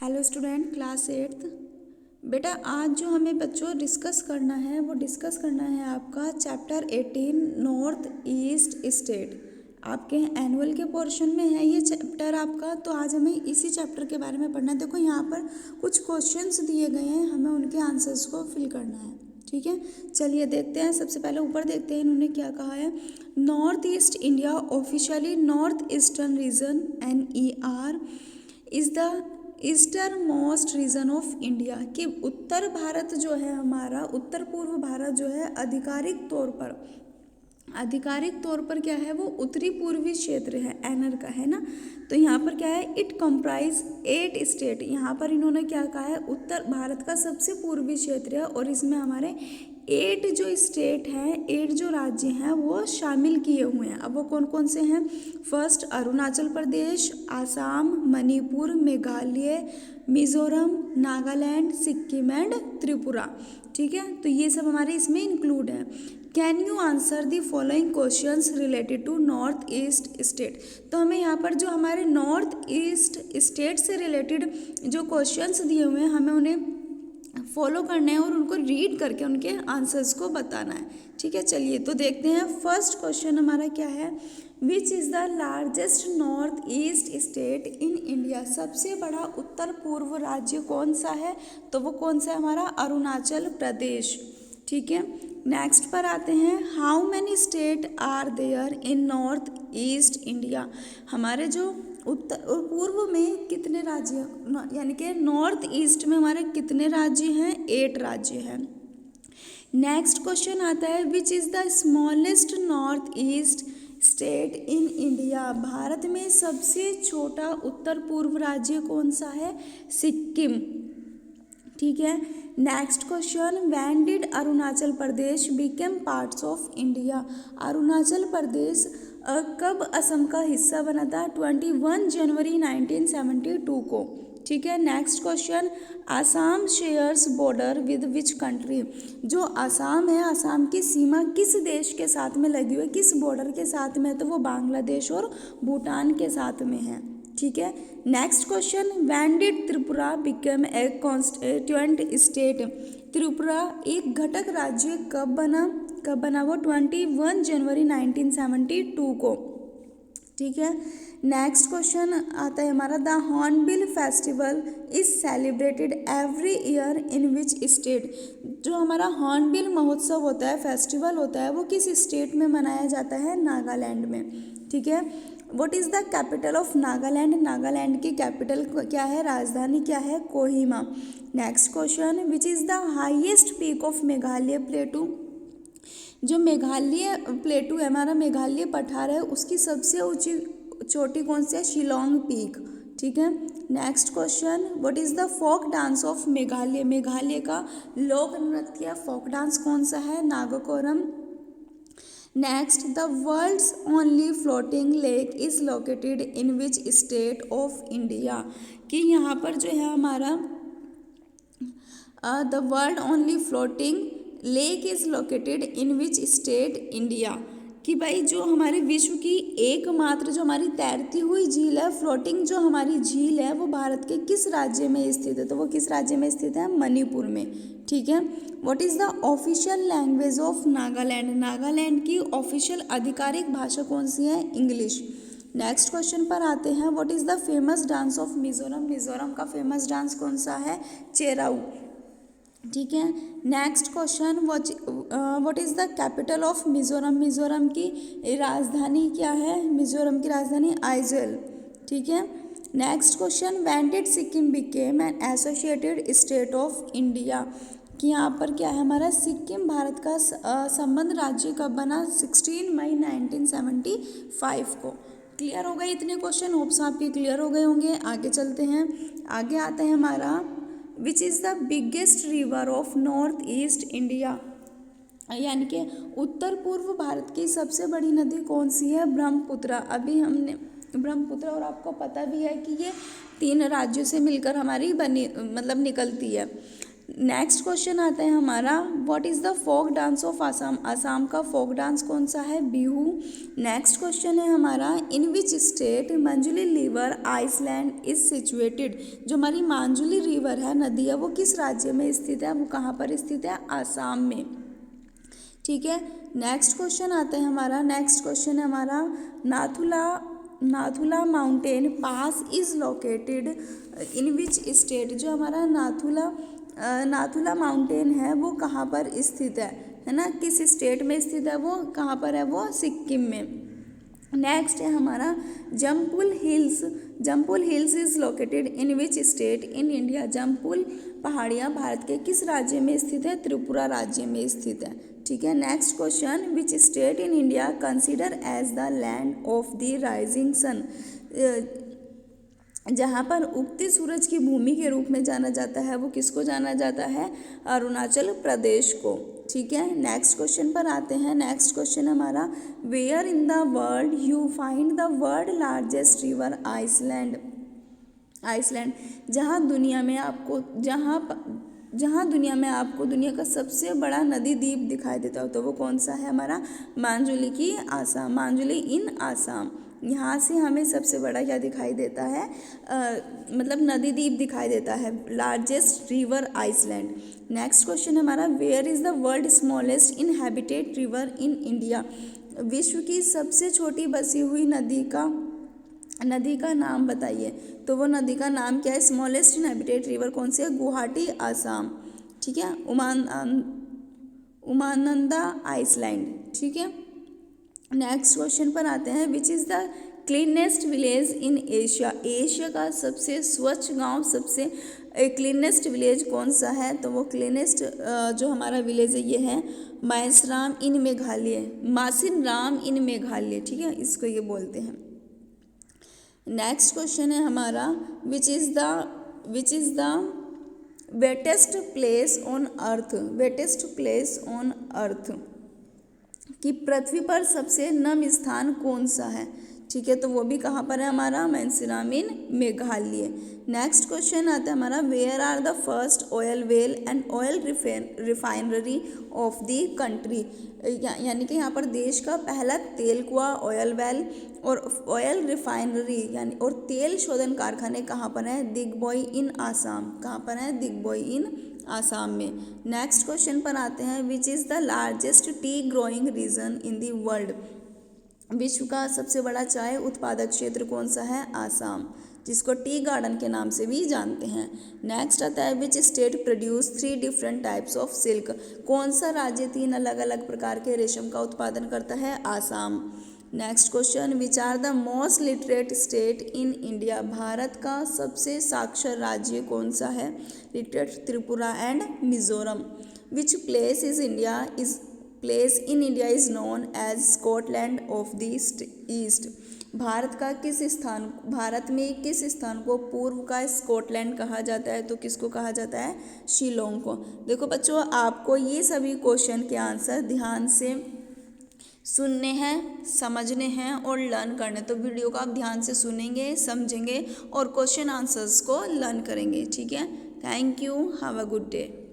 Hello student, class 8th। बेटा आज जो हमें बच्चों डिस्कस करना है वो डिस्कस करना है आपका चैप्टर 18 नॉर्थ ईस्ट स्टेट। आपके एनुअल के पोर्शन में है ये चैप्टर आपका, तो आज हमें इसी चैप्टर के बारे में पढ़ना है। देखो यहाँ पर कुछ क्वेश्चंस दिए गए हैं, हमें उनके आंसर्स को फिल करना है। ठीक है, चलिए देखते हैं। सबसे पहले ऊपर देखते हैं इन्होंने क्या कहा है। North East India officially North Eastern region NER is the eastern most region of India. कि उत्तर भारत जो है हमारा, उत्तर पूर्व भारत जो है आधिकारिक तौर पर क्या है, वो उत्तरी पूर्वी क्षेत्र है, एनर का है ना। तो यहाँ पर क्या है, इट कंप्राइज 8 स्टेट। यहाँ पर इन्होंने क्या कहा है, उत्तर भारत का सबसे पूर्वी क्षेत्र है और इसमें हमारे 8 जो स्टेट हैं, 8 जो राज्य हैं वो शामिल किए हुए हैं। अब वो कौन कौन से हैं। First Arunachal Pradesh, Assam, Manipur, Meghalaya, Mizoram, Nagaland, Sikkim and Tripura. ठीक है, तो ये सब हमारे इसमें इंक्लूड है। Can you answer the following questions related to North East state. तो हमें यहाँ पर जो हमारे नॉर्थ ईस्ट स्टेट से रिलेटेड जो क्वेश्चंस दिए हुए हैं, हमें उन्हें फॉलो करना है और उनको रीड करके उनके आंसर्स को बताना है। ठीक है, चलिए तो देखते हैं। फर्स्ट क्वेश्चन हमारा क्या है, विच is the largest north East state in India. सबसे बड़ा उत्तर पूर्व राज्य कौन सा है, तो वो कौन सा है हमारा, अरुणाचल प्रदेश। ठीक है, नेक्स्ट पर आते हैं। How many state are there in North East India. हमारे जो उत्तर और पूर्व में कितने राज्य, यानी कि नॉर्थ ईस्ट में हमारे कितने राज्य हैं, 8 राज्य हैं। नेक्स्ट क्वेश्चन आता है, विच is the smallest north East state in India. Bharat में सबसे छोटा उत्तर पूर्व राज्य कौन सा है, सिक्किम। ठीक है, next question, when did Arunachal Pradesh became parts of India. Arunachal Pradesh कब असम का हिस्सा बना था, 21 जनवरी 1972 को। ठीक है, next question, Assam shares border with which country. जो आसाम है, आसाम की सीमा किस देश के साथ में लगी हुई है, किस बॉर्डर के साथ में है, तो वो बांग्लादेश और भूटान के साथ में है। ठीक है, next question, when did Tripura become a constituent state. Tripura एक घटक राज्य कब बना वो 21 जनवरी 1972 को। ठीक है, नेक्स्ट क्वेश्चन आता है हमारा, the hornbill festival is celebrated every year in which state. जो हमारा हॉर्नबिल महोत्सव होता है, फेस्टिवल होता है, वो किस स्टेट में मनाया जाता है, नागालैंड में। ठीक है, what is the capital of Nagaland. Nagaland की कैपिटल क्या है, राजधानी क्या है, Kohima. Next question, which is the highest peak of Meghalaya प्लेटू। जो मेघालय प्लेटू है, हमारा मेघालय पठार है, उसकी सबसे ऊंची चोटी कौन सी है, शिलोंग पीक। ठीक है, next question, what is the folk dance of Meghalaya. Meghalaya का लोक नृत्य फोक डांस कौन सा है, Nongkrem. Next, the world's only floating lake is located in which state of India. कि यहाँ पर जो है हमारा the world only floating lake is located in which state India. कि भाई जो हमारे विश्व की एकमात्र जो हमारी तैरती हुई झील है, फ्लोटिंग जो हमारी झील है, वो भारत के किस राज्य में स्थित है, तो वो किस राज्य में स्थित है, मणिपुर में। ठीक है, what is the official language of Nagaland. Nagaland की ऑफिशियल आधिकारिक भाषा कौन सी है, इंग्लिश। नेक्स्ट क्वेश्चन पर आते हैं, what is the famous dance of Mizoram. Mizoram का फेमस डांस कौन सा है, चेराऊ। ठीक है, next question, what is the capital of Mizoram. Mizoram की राजधानी क्या है, मिजोरम की राजधानी आइजल। ठीक है, next question, when did Sikkim became an associated state of India. कि यहाँ पर क्या है हमारा, सिक्किम भारत का संबंध राज्य कब बना, 16 मई 1975 को। क्लियर हो गए इतने क्वेश्चन, होप्स आपके क्लियर हो गए होंगे। आगे चलते हैं, आगे आता है हमारा, विच is the biggest river of north East India. यानी कि उत्तर पूर्व भारत की सबसे बड़ी नदी कौन सी है, ब्रह्मपुत्र। अभी हमने ब्रह्मपुत्र, और आपको पता भी है कि ये 3 राज्यों से मिलकर हमारी बनी निकलती है। नेक्स्ट क्वेश्चन आता है हमारा, what is the folk dance of Assam. Assam का फोक डांस कौन सा है? बिहू। नेक्स्ट क्वेश्चन है हमारा, in which state Majuli river island is situated. जो हमारी मांजुली रिवर है, नदी है, वो किस राज्य में स्थित है? वो कहाँ पर स्थित है? आसाम में। ठीक है। नेक्स्ट क्वेश्चन आता है हमारा, नेक्स्ट क्वेश्चन है हमारा, Nathula mountain pass is located in which state. जो हमारा नाथुला माउंटेन है वो कहाँ पर स्थित है ना? किस स्टेट में स्थित है? वो कहाँ पर है? वो सिक्किम में। नेक्स्ट है हमारा, Jampui hills is located in which state in India. Jampui पहाड़ियाँ भारत के किस राज्य में स्थित है? त्रिपुरा राज्य में स्थित है। ठीक है। Next question, which state in India consider as the land of the rising sun. जहाँ पर उगते सूरज की भूमि के रूप में जाना जाता है, वो किसको जाना जाता है? अरुणाचल प्रदेश को। ठीक है। नेक्स्ट क्वेश्चन पर आते हैं। नेक्स्ट क्वेश्चन हमारा, where in the world you find the world largest river island. जहाँ दुनिया में आपको दुनिया का सबसे बड़ा नदी द्वीप दिखाई देता हो, तो वो कौन सा है? हमारा मांजुली इन आसाम। यहाँ से हमें सबसे बड़ा क्या दिखाई देता है? मतलब नदी द्वीप दिखाई देता है, largest river island. Next question हमारा, where is the world smallest inhabited river in India. विश्व की सबसे छोटी बसी हुई नदी का नाम बताइए। तो वो नदी का नाम क्या है? स्मॉलेस्ट इनहैबिटेड रिवर कौन सी है? गुवाहाटी आसाम। ठीक है। उमानंदा आइसलैंड। ठीक है। नेक्स्ट क्वेश्चन पर आते हैं, which is the cleanest village in Asia. Asia का सबसे स्वच्छ गांव, सबसे क्लीनेस्ट विलेज कौन सा है? तो वो क्लीनेस्ट जो हमारा विलेज है ये है मासिनराम इन मेघालय। ठीक है, इसको ये बोलते हैं। नेक्स्ट क्वेश्चन है हमारा, विच is the wettest place on earth. कि पृथ्वी पर सबसे नम स्थान कौन सा है? ठीक है, तो वो भी कहाँ पर है? हमारा Mawsynram in Meghalaya. Next question आता है हमारा, where are the first oil well and oil refinery of the country. यानी कि यहाँ पर देश का पहला तेल कुआं, ऑयल वेल और ऑयल रिफाइनरी यानी और तेल शोधन कारखाने कहाँ पर हैं? दिग्बोई इन आसाम। कहाँ पर है? दिग्बोई इन आसाम में। नेक्स्ट क्वेश्चन पर आते हैं, which is the largest tea growing region in the world. विश्व का सबसे बड़ा चाय उत्पादक क्षेत्र कौन सा है? आसाम, जिसको टी गार्डन के नाम से भी जानते हैं। नेक्स्ट आता है, which state produce 3 different types of silk. कौन सा राज्य 3 अलग अलग प्रकार के रेशम का उत्पादन करता है? Assam. Next question, which are the most literate state in India. भारत का सबसे साक्षर राज्य कौन सा है? Literate Tripura and Mizoram. Which place in India is known as Scotland of the east. Bharat में किस स्थान को पूर्व का स्कॉटलैंड कहा जाता है? तो किसको कहा जाता है? शिलोंग को। देखो बच्चों, आपको ये सभी क्वेश्चन के आंसर ध्यान से सुनने हैं, समझने हैं और लर्न करने। तो वीडियो को आप ध्यान से सुनेंगे, समझेंगे और क्वेश्चन आंसर्स को लर्न करेंगे। ठीक है। Thank you. Have a good day.